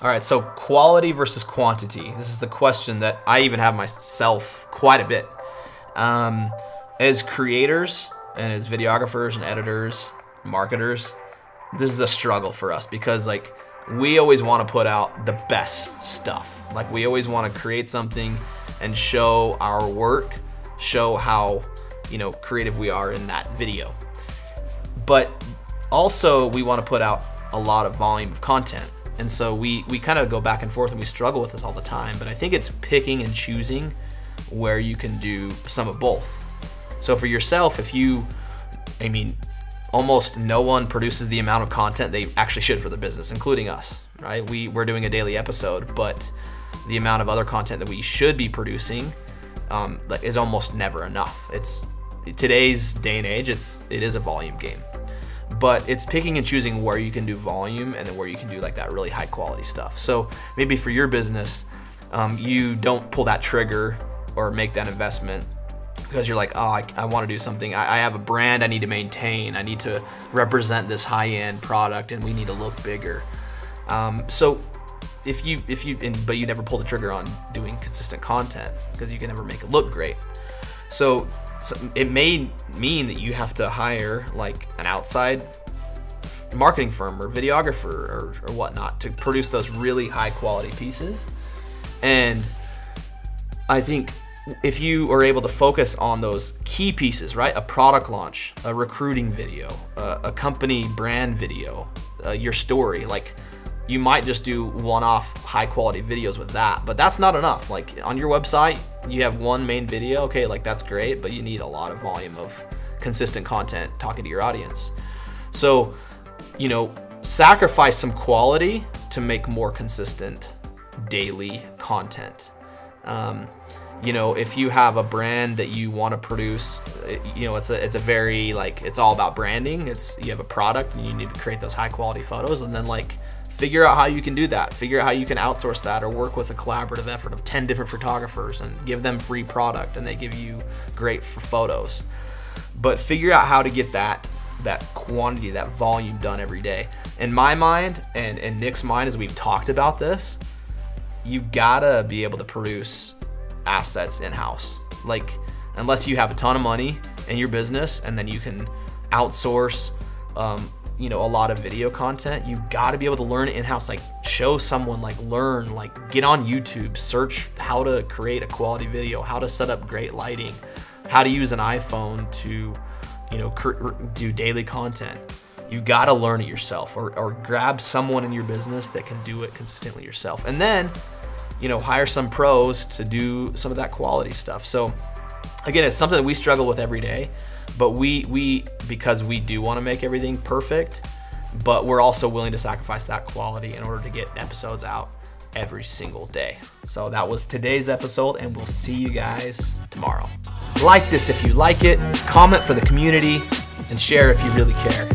All right, so quality versus quantity. This is a question that I even have myself quite a bit. As creators and as videographers and editors, marketers, this is a struggle for us because like we always want to put out the best stuff. Like we always want to create something and show our work, show how, creative we are in that video. But also we want to put out a lot of volume of content. And so we kind of go back and forth and we struggle with this all the time. But I think it's picking and choosing where you can do some of both. So for yourself, almost no one produces the amount of content they actually should for the business, including us, right? We're doing a daily episode, but the amount of other content that we should be producing is almost never enough. It's today's day and age, it is a volume game. But it's picking and choosing where you can do volume and then where you can do like that really high quality stuff. So maybe for your business, you don't pull that trigger or make that investment because you're like, oh, I want to do something. I have a brand I need to maintain. I need to represent this high-end product and we need to look bigger. So but you never pull the trigger on doing consistent content because you can never make it look great. So it may mean that you have to hire like an outside marketing firm or videographer or whatnot to produce those really high quality pieces. And I think if you are able to focus on those key pieces, right? A product launch, a recruiting video, a company brand video, your story, like you might just do one-off high quality videos with that, but that's not enough. Like on your website, you have one main video, okay, like that's great, but you need a lot of volume of consistent content talking to your audience. So, sacrifice some quality to make more consistent daily content. If you have a brand that you want to produce, it's a very it's all about branding. You have a product and you need to create those high quality photos and then figure out how you can do that. Figure out how you can outsource that or work with a collaborative effort of 10 different photographers and give them free product and they give you great photos. But figure out how to get that quantity, that volume done every day. In my mind and Nick's mind, as we've talked about this, you gotta be able to produce assets in-house. Unless you have a ton of money in your business and then you can outsource a lot of video content, you got to be able to learn it in-house. Show someone, learn, get on YouTube, search how to create a quality video, how to set up great lighting, how to use an iPhone to do daily content. You got to learn it yourself or grab someone in your business that can do it consistently yourself, and then hire some pros to do some of that quality stuff. So again, it's something that we struggle with every day. But we because we do want to make everything perfect, but we're also willing to sacrifice that quality in order to get episodes out every single day. So that was today's episode, and we'll see you guys tomorrow. Like this if you like it, comment for the community, and share if you really care.